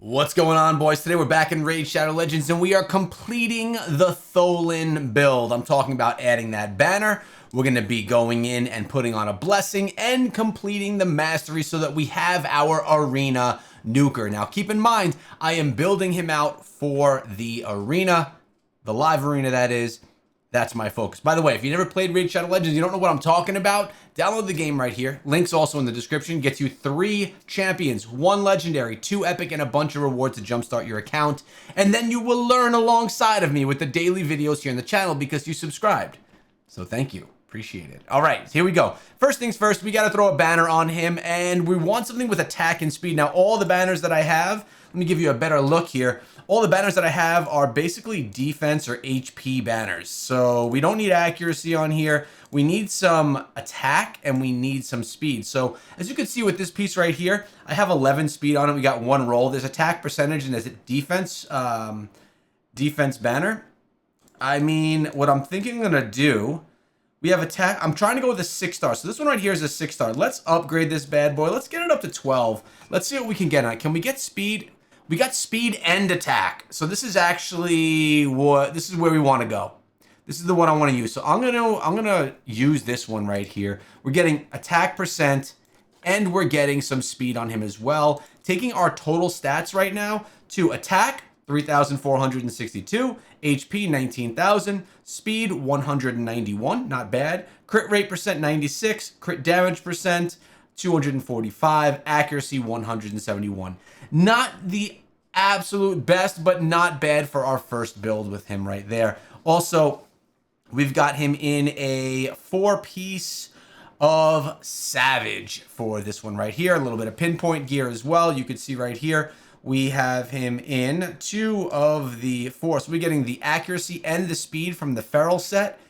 What's going on, boys? Today we're back in Raid Shadow Legends and we are completing the Tholin build. I'm talking about adding that banner. We're going to be going in and putting on a blessing and completing the mastery so that we have our arena nuker. Now keep in mind, I am building him out for the arena, the live arena that is. That's my focus. By the way, if you never played Raid Shadow Legends, you don't know what I'm talking about, download the game right here. Link's also in the description. Gets you 3 champions, 1 legendary, 2 epic, and a bunch of rewards to jumpstart your account. And then you will learn alongside of me with the daily videos here on the channel because you subscribed. So thank you. Appreciate it. All right, here we go. First things first, we got to throw a banner on him, and we want something with attack and speed. Now, all the banners that I have, let me give you a better look here. All the banners that I have are basically defense or HP banners. So we don't need accuracy on here. We need some attack and we need some speed. So as you can see with this piece right here, I have 11 speed on it. We got 1 roll. There's attack percentage and there's a defense, defense banner. I mean, what I'm thinking I'm gonna do, we have attack. I'm trying to go with a 6-star. So this one right here is a 6-star. Let's upgrade this bad boy. Let's get it up to 12. Let's see what we can get on it. Can we get speed? We got speed and attack. So this is actually this is where we want to go. This is the one I want to use. So I'm gonna use this one right here. We're getting attack percent and we're getting some speed on him as well. Taking our total stats right now to attack 3,462, HP 19,000, speed 191, not bad. Crit rate percent 96, crit damage percent 245, accuracy 171. Not the absolute best, but not bad for our first build with him right there. Also, we've got him in a 4-piece of Savage for this one right here. A little bit of pinpoint gear as well. You can see right here, we have him in 2 of the 4. So we're getting the accuracy and the speed from the Feral set.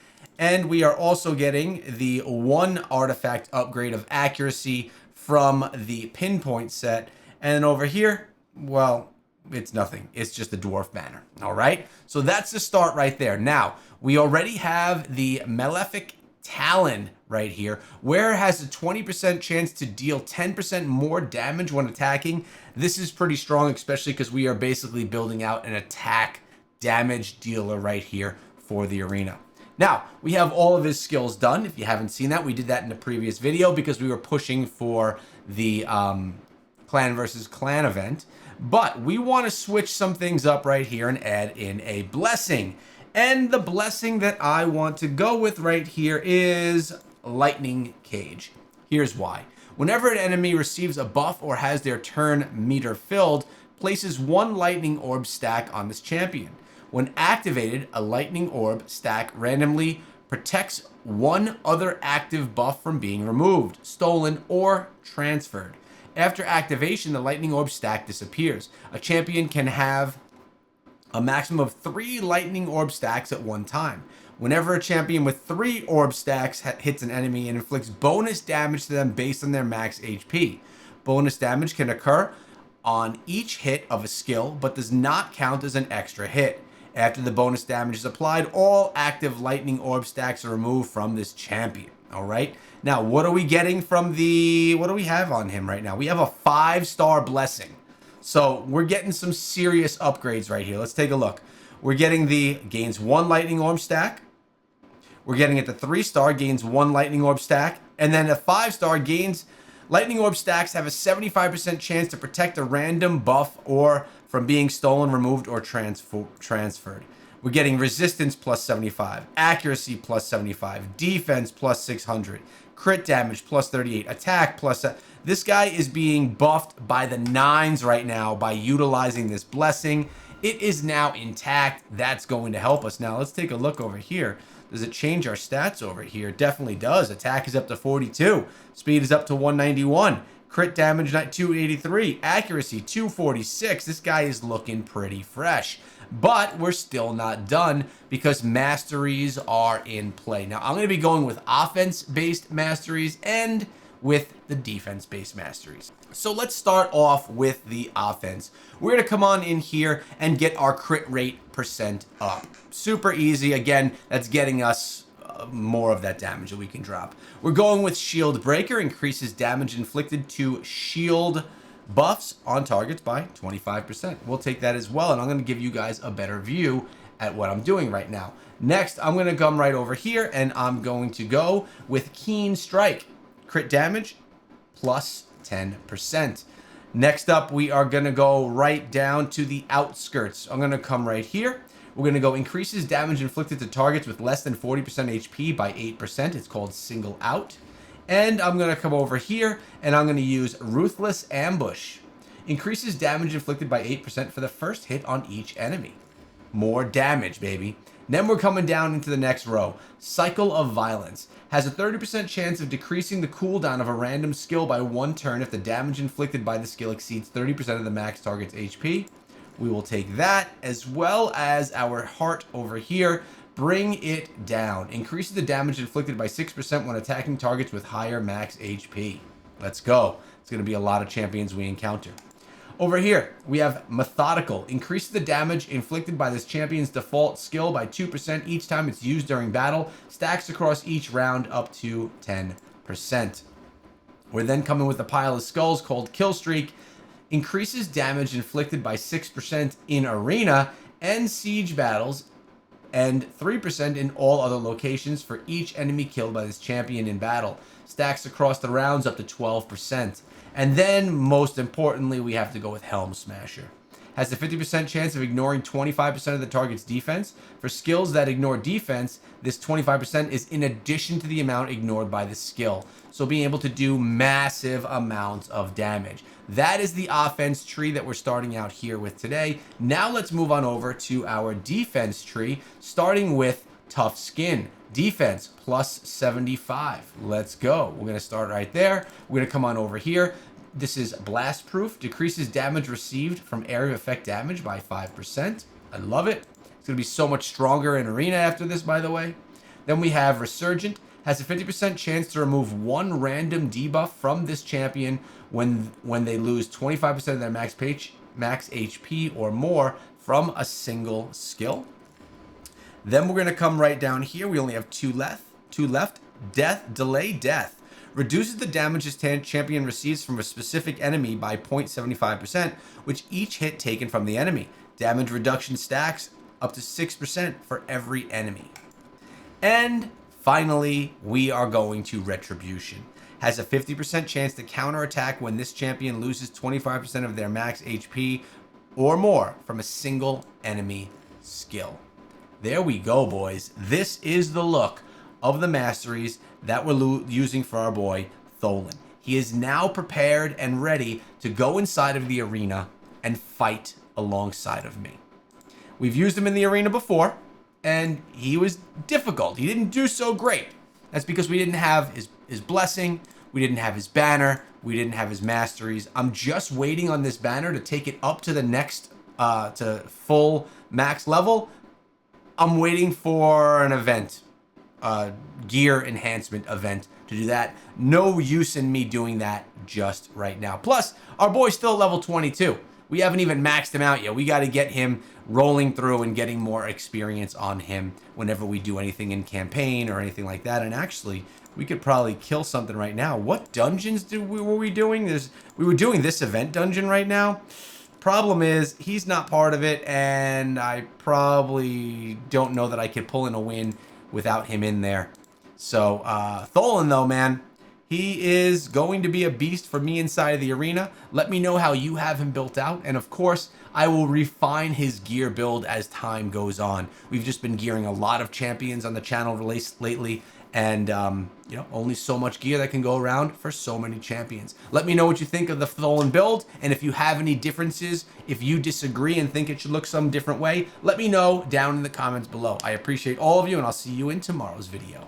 And we are also getting the 1 artifact upgrade of accuracy from the pinpoint set. And then over here, well, it's nothing. It's just the dwarf banner. All right. So that's the start right there. Now, we already have the Malefic Talon right here, where it has a 20% chance to deal 10% more damage when attacking. This is pretty strong, especially because we are basically building out an attack damage dealer right here for the arena. Now, we have all of his skills done. If you haven't seen that, we did that in the previous video because we were pushing for the clan versus clan event. But we want to switch some things up right here and add in a blessing. And the blessing that I want to go with right here is Lightning Cage. Here's why. Whenever an enemy receives a buff or has their turn meter filled, places 1 lightning orb stack on this champion. When activated, a lightning orb stack randomly protects 1 other active buff from being removed, stolen, or transferred. After activation, the lightning orb stack disappears. A champion can have a maximum of 3 lightning orb stacks at one time. Whenever a champion with 3 orb stacks hits an enemy, it inflicts bonus damage to them based on their max HP. Bonus damage can occur on each hit of a skill, but does not count as an extra hit. After the bonus damage is applied, all active lightning orb stacks are removed from this champion. All right. Now, what are we getting from the... what do we have on him right now? We have a 5-star blessing. So we're getting some serious upgrades right here. Let's take a look. We're getting the gains 1 lightning orb stack. We're getting it the 3-star, gains 1 lightning orb stack. And then a 5-star gains... lightning orb stacks have a 75% chance to protect a random buff or from being stolen, removed, or transferred. We're getting resistance plus 75, accuracy plus 75, defense plus 600, crit damage plus 38, attack plus... This guy is being buffed by the 9s right now by utilizing this blessing. It is now intact. That's going to help us. Now, let's take a look over here. Does it change our stats over here? It definitely does. Attack is up to 42. Speed is up to 191. Crit damage 283. Accuracy 246. This guy is looking pretty fresh. But we're still not done because masteries are in play. Now, I'm going to be going with offense-based masteries and with the defense-based masteries. So let's start off with the offense. We're going to come on in here and get our crit rate percent up. Super easy. Again, that's getting us more of that damage that we can drop. We're going with Shield Breaker, increases damage inflicted to shield buffs on targets by 25%. We'll take that as well, and I'm going to give you guys a better view at what I'm doing right now. Next, I'm going to come right over here, and I'm going to go with Keen Strike. Crit damage plus 10%. Next up, we are going to go right down to the outskirts. I'm going to come right here. We're going to go increases damage inflicted to targets with less than 40% HP by 8%. It's called Single Out. And I'm going to come over here, and I'm going to use Ruthless Ambush. Increases damage inflicted by 8% for the first hit on each enemy. More damage, baby. Then we're coming down into the next row. Cycle of Violence. Has a 30% chance of decreasing the cooldown of a random skill by 1 turn if the damage inflicted by the skill exceeds 30% of the max target's HP. We will take that, as well as our heart over here. Bring it down. Increases the damage inflicted by 6% when attacking targets with higher max HP. Let's go. It's going to be a lot of champions we encounter. Over here, we have Methodical. Increases the damage inflicted by this champion's default skill by 2% each time it's used during battle. Stacks across each round up to 10%. We're then coming with a pile of skulls called Kill Streak. Increases damage inflicted by 6% in arena and siege battles, and 3% in all other locations for each enemy killed by this champion in battle. Stacks across the rounds up to 12%. And then, most importantly, we have to go with Helm Smasher. Has a 50% chance of ignoring 25% of the target's defense. For skills that ignore defense, this 25% is in addition to the amount ignored by the skill. So being able to do massive amounts of damage. That is the offense tree that we're starting out here with today. Now let's move on over to our defense tree, starting with Tough Skin. Defense plus 75. Let's go. We're going to start right there. We're going to come on over here. This is Blast Proof. Decreases damage received from area effect damage by 5%. I love it. It's going to be so much stronger in arena after this, by the way. Then we have Resurgent. Has a 50% chance to remove one random debuff from this champion when they lose 25% of their max HP or more from a single skill. Then we're going to come right down here. We only have two left. Delay Death. Reduces the damage this champion receives from a specific enemy by 0.75%, which each hit taken from the enemy. Damage reduction stacks up to 6% for every enemy. And finally, we are going to Retribution. Has a 50% chance to counterattack when this champion loses 25% of their max HP or more from a single enemy skill. There we go, boys. This is the look of the masteries that we're using for our boy, Tholin. He is now prepared and ready to go inside of the arena and fight alongside of me. We've used him in the arena before, and he was difficult. He didn't do so great. That's because we didn't have his blessing, we didn't have his banner, we didn't have his masteries. I'm just waiting on this banner to take it up to the next, to full max level. I'm waiting for an event, gear enhancement event to do that. No use in me doing that just right now. Plus, our boy's still level 22. We haven't even maxed him out yet. We got to get him rolling through and getting more experience on him whenever we do anything in campaign or anything like that. And actually, we could probably kill something right now. What dungeons were we doing? We were doing this event dungeon right now. Problem is, he's not part of it, and I probably don't know that I could pull in a win without him in there. So, Tholin, though, man, he is going to be a beast for me inside of the arena. Let me know how you have him built out, and of course, I will refine his gear build as time goes on. We've just been gearing a lot of champions on the channel lately, and you know, only so much gear that can go around for so many champions. Let me know what you think of the Tholin build, and if you have any differences, if you disagree and think it should look some different way, let me know down in the comments below. I appreciate all of you, and I'll see you in tomorrow's video.